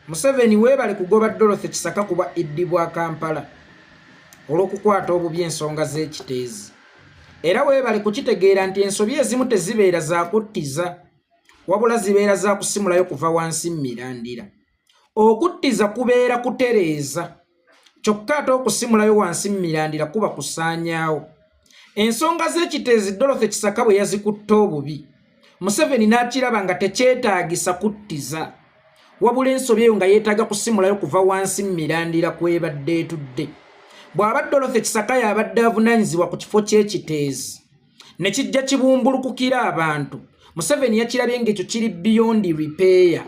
Museveni webale kugoba Dorothy Kisaka kuba iddibwa Kampala olw'okukwata obubi ensonga z'ekiteezi. Era webale kukitegeera nti ensobi ezimu tezibeera za kuttiza wabula zibeera za kusimulayo kuva wansi mirandira. Okuttiza kubeera kutereeza kyokka ate okusimulayo wansi mirandira kuba kusaanyaawo. Ensonga z'ekiteezi Dorothy Kisaka bwe yazikutta obubi, Museveni n'akiraba nga tekyetaagisa kuttiza wabula ensobi eyo nga yeetaaga kusimulayo kuva wansi mirandira kwebadde etudde. Bw'aba Dorothy Kisaka y'abadde avunaanyizibwa ku kifo ky'ekiteezi ne kijja kibumbulukukira abantu, Museveni yakirabye ng'ekyo kiri beyond repair.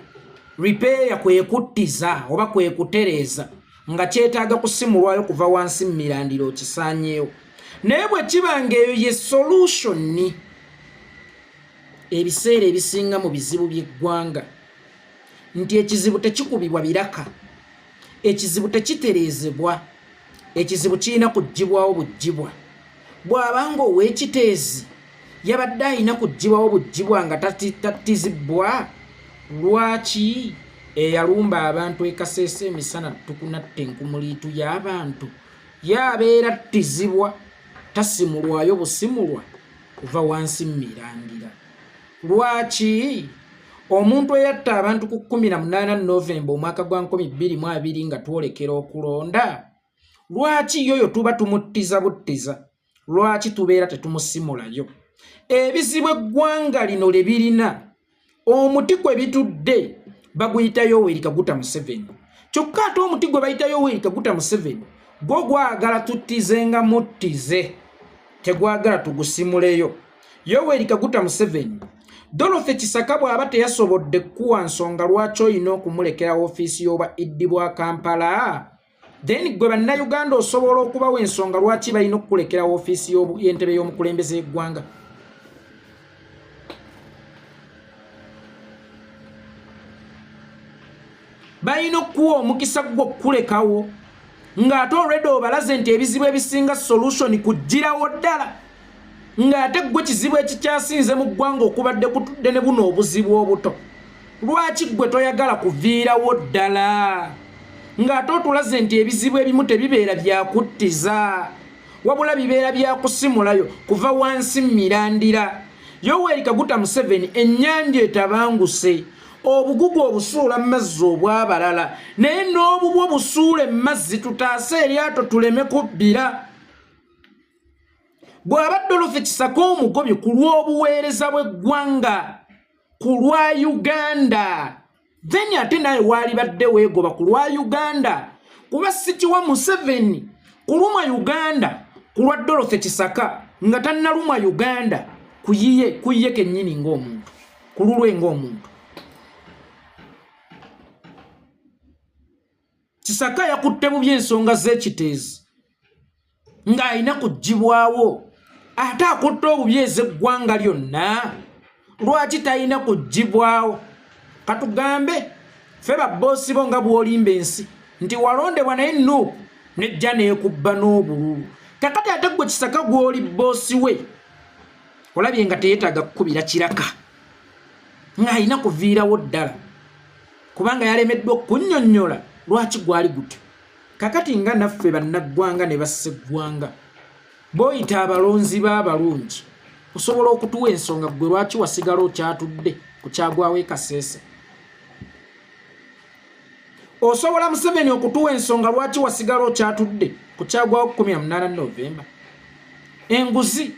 Repair kwe kuttiza oba kwe kutereeza nga kyetaaga kusimulwayo kuva wansi mirandira okisaanyeewo. Naye bwe kiba ng'eyo ye solution, ebiseera ebisinga mu bizibu by'eggwanga nti ekizibu tekikubibwa biraka, ekizibu tekitereezebwa, ekizibu kirina kuggyibwawo buggyibwa. Bw'abanga ow'ekiteezi yabadde alina kuggyibwawo buggyibwa nga tattizibbwa, lwaki eyalumba abantu ekaseese emisana tukunatte enkumuliitu y'abantu yabeera ttizibwa tasimulwayo busimulwa kuva wansi mirandira? Lwaki omuntu eyatta abantu ku 18 Novemba omwaka gwa 2020 nga twolekera okulonda, lwaki yoyo tuba tumuttiza buttiza? Lwaki tubeera tetumusimulayo? Ebizibu eggwanga lino lye birina, omuti kwe bitudde baguyita Yoweri Kaguta Museveni. Kyokka ate omuti gwe bayita Yoweri Kaguta Museveni gwo gwagala tuttize nga muttize, tegwagala tugusimuleyo. Yoweri Kaguta Museveni, Dorothy Kisaka bw'aba teyasobodde kuwa nsonga lwaki olina okumulekera ofiisi y'oba iddibwa Kampala, then gwe bannayuganda osobola okubawo ensonga lwaki balina okukulekera ofiisi y'entebe y'omukulembeze y'eggwanga. Balina okuwa omukisa gwo okukulekawo ng'ate already obalaze nti ebizibu ebisinga solution kugirawo ddala, ng'ate gwe kizibu ekikyasinze mu ggwanga okubadde kutudde ne buno obuzibu obuto. Lwaki gwe toyagala kuviirawo ddala ng'ate otulaze nti ebizibu ebimu tebibeera byakuttiza wabula bibeera byakusimulayo kuva wansi mirandira? Yoweri Kaguta Museveni, ennyanja etabanguse, obugugu obusuula mu mazzi obw'abalala, naye n'obubwo obusuula emazzi tutaase eryato tuleme kubbira. Bw'aba Dorothy Kisaka omugobi ku lw'obuweereza bw'eggwanga ku lwa Uganda, then ate naye waalibadde weegoba ku lwa Uganda, kuba si kiwa Museveni kulumwa Uganda ku lwa Dorothy Kisaka nga tannalumwa Uganda kuyiye kennyini ng'omuntu, ku lulwe ng'omuntu. Kisaka yakutte bubi ensonga z'ekiteezi ng'alina kuggyibwawo, ate akutte obubi ez'eggwanga lyonna, lwaki talina kuggyibwawo? Katugambe ffe babboosi bo nga bw'olimba ensi nti walondebwa naye Nuupu nejja neekubba n'obululu. Kakati ate gwe Kisaka gw'oli bboosi we olabye nga teyeetaaga kukubira kiraka, ng'alina kuviirawo ddala kubanga yalemeddwa okunnyonnyola lwaki gwali gutyo. Kakati nga naffe bannaggwanga ne basseggwanga b'oyita abalonzi b'abalungi, osobola okutuwa ensonga gwe lwaki wasigala okyatudde ku kyagwawo ekaseese? Osobola Museveni okutuwa ensonga lwaki wasigala okyatudde ku kyagwawo 18 Novemba? Enguzi,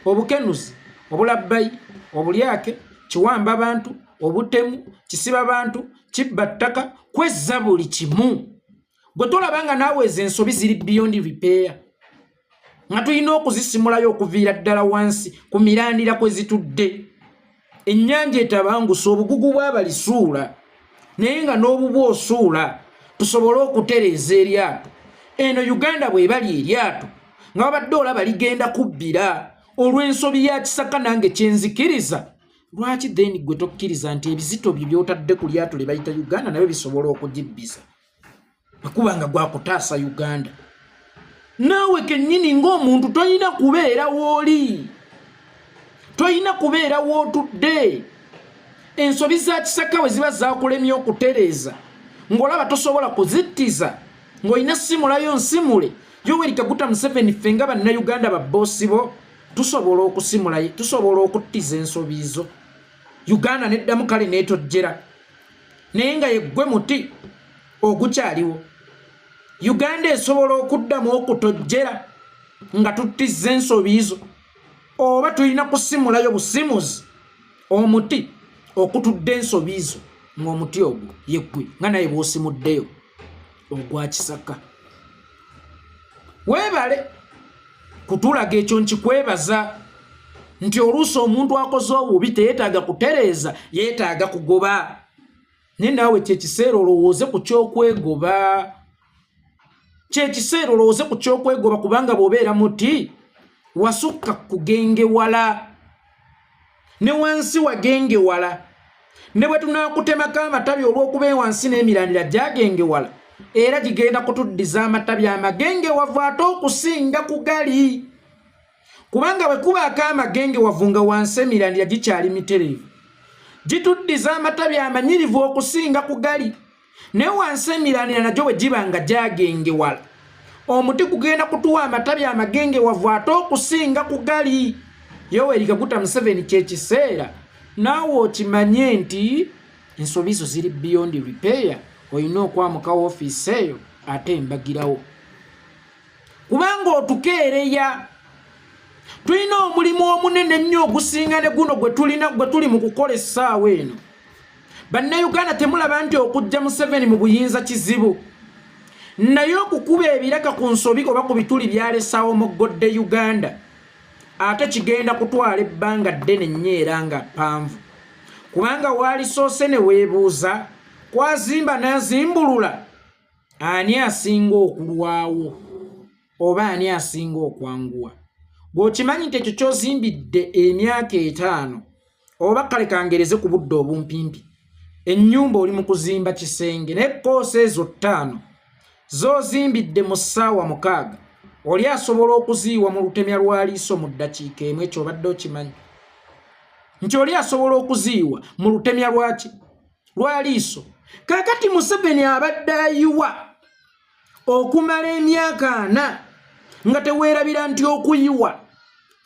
obukenuzi, obulabbayi, obulyake, kiwamba abantu, obutemu, kisiba bantu, kibba ttaka, kwezza buli kimu. Gwe tolaba nga naawe ezo ensobi ziri beyond repair, nga tulina okuzisimulayo okuviira ddala wansi ku mirandira kwe zitudde. Ennyanja etabangusa, obugugu bwabalisuula, naye nga n'obubu osuula tusobole okutereeza eryato. Eno Uganda bwe bali eryato nga babadde olaba ligenda kubbira olw'ensobi ya Kisaka nange kyenzikiriza. Lwaki then gwe tokkiriza nti ebizito byo by'otadde ku lyato lye bayita Uganda nabyo bisobola okugibbiza akuba nga gwakutaasa Uganda? Naawe kennyini ng'omuntu tolina kubeera w'oli, tolina kubeera w'otudde. Ensobi za Kisaka we ziba zaakulemya okutereeza ng'olaba tosobola kuzittiza ng'olina simulayo nsimule Yoweri Kaguta Museveni ffe nga bannayuganda babboosi bo tusobola okusimulayo tusobola okuttiza ensobi zo Uganda neddamu kale neetojjera naye nga yeggwe muti ogukyaliwo Uganda esobola okuddamu okutojjera nga tuttiza ensobi zo oba tulina kusimulayo busimuzi omuti okutudde ensobi zo ng'omuti ogwo yeggwe nga naye bw'osimuddeyo ogwa Kisaka weebale kutulaga ekyo nkikwebaza nti oluusi omuntu akoze obubi teyeetaaga kutereeza yeetaaga kugoba naye naawe kyekiseera olowooze ku kyokwegoba kyekiseera olowooze ku kyokwegoba kubanga bw'obeera muti wasukka kugengewala ne wansi wagengewala ne bwe tunaakutemako amatabi olw'okuba wansi n'emirandira gyagengewala era gigenda kutuddiza amatabi amagengewavu ate okusinga ku gali kubanga bwe kubaako amagengewavu nga wansi emirandira gikyali mitereevu gituddiza amatabi amanyirivu okusinga ku gali naye wansi emirandira nagyo bwe giba nga gyagengewala omuti gugenda kutuwa amatabi amagengewavu ate okusinga ku gali Yoweri Kaguta Museveni kyekiseera naawe okimanye nti ensobi zo ziri beyond repair olina okwamuka woofiisi eyo ate embagirawo kubanga otukeereya tulina omulimu omunene nnyo ogusinga ne guno gwe tuli mu kukola essaawa eno bannayuganda temulaba nti okujja Museveni mu buyinza kizibu naye okukuba ebiraka ku nsobi oba ku bituli byalesaawo moggodde Uganda ate kigenda kutwala ebbanga ddene nnyo era nga ppanvu kubanga waalisoose ne weebuuza kwazimba n'azimbulula ani asinga okulwawo oba ani asinga okwanguwa bw'okimanyi nti ekyo ky'ozimbidde emyaka 5 oba kale kangereze ku budde obumpimpi ennyumba oli mu kuzimba kisenge naye koosa ezo 5 z'ozimbidde mu ssaawa 6 oli asobola okuziiwa mu lutemya lwa liiso mu ddakiika emu ekyo obadde okimanyi nti oli asobola okuziiwa mu lutemya lwa liiso kakati Museveni abadde ayiwa okumala emyaka 4 nga teweerabira nti okuyiwa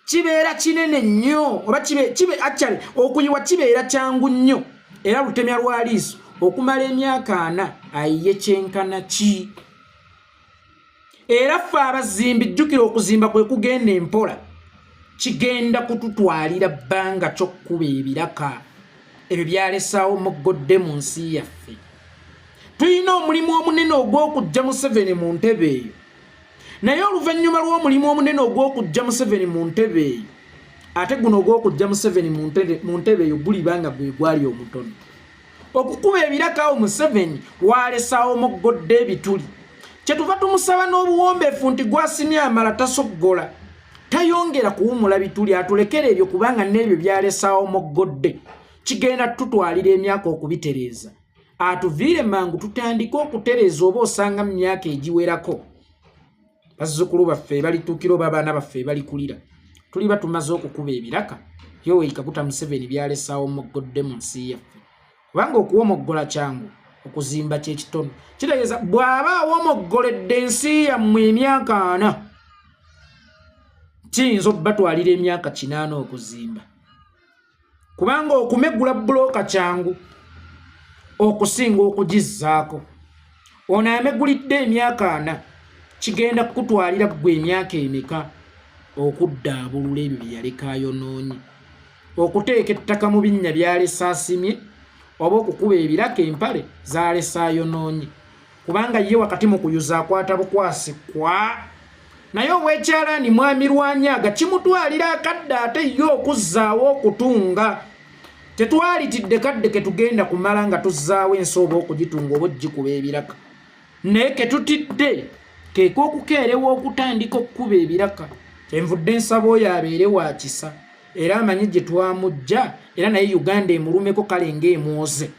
kibeera kinene nnyo oba actually okuyiwa kibeera kyangu nnyo era lutemya lwa liiso okumala emyaka 4 ayiye kyenkana ki era ffe abazimbi jjukira okuzimba kwe kugenda empola kigenda kututwalira bbanga ky'okkuba ebiraka ebyo byalesaawo moggodde mu nsi yaffe tulina omulimu omunene ogw'okujja Museveni mu ntebe eyo naye oluvannyuma lw'omulimu omunene ogw'okujja Museveni mu ntebe eyo ate guno ogw'okujja Museveni mu ntebe eyo gulibanga gwe gwali omutono okukuba ebiraka awo Museveni waalesaawo moggodde ebituli kyetuva tumusaba n'obuwombeefu nti gwasimye amala tasoggola tayongera kuwumula bituli atulekera ebyo kubanga n'ebyo byalesaawo moggodde kigenda tutwalira emyaka okubitereeza atuviire mangu tutandike okutereeza oba osanga mu myaka egiwerako bazzukulu baffe balituukira oba abaana baffe balikulira tuliba tumaze okukuba ebiraka Yoweri Kaguta Museveni byalesaawo moggodde mu nsi yaffe kubanga okuwomoggola kyangu okuzimba kyekitono kitegeeza bw'aba awomoggoledde ensi yammwe emyaka 4 kiyinza okubatwalira emyaka 8 okuzimba kubanga okumeggula bulooka kyangu okusinga okugizzaako ono ameggulidde emyaka 4 kigenda kukutwalira gwe emyaka emeka okuddaabulula ebyo bye yaleka ayonoonye okuteeka ettaka mu binnya byalesa asimye oba okukuba ebiraka empale zalesa ayonoonye kubanga ye wakati mu kuyuza akwata bukwasi kwa naye obwekyalaani mwami Lwanyaga kimutwalira akadde ate ye okuzzaawo okutunga tetwalitidde kadde ke tugenda kumala nga tuzzaawo ensi oba okugitunga oba ogikuba ebiraka naye ke tutidde keeka okukeerewa okutandika okukuba ebiraka kyenvudde nsaba oyo abeere wa kisa era amanyi gye twamujja era naye Uganda emulumeko kale ng'emwoze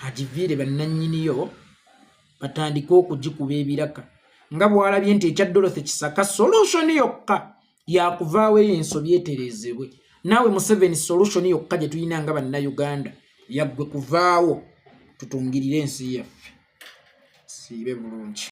agiviire bannannyiniyo batandike okugikuba ebiraka nga bwalabye nti ekya Dorothy Kisaka solution yokka yakuvaawo eyo ensobi etereezebwe naawe Museveni solution yokka gye tulina nga bannayuganda yaggwe kuvaawo tutungirire ensi yaffe siibe bulungi.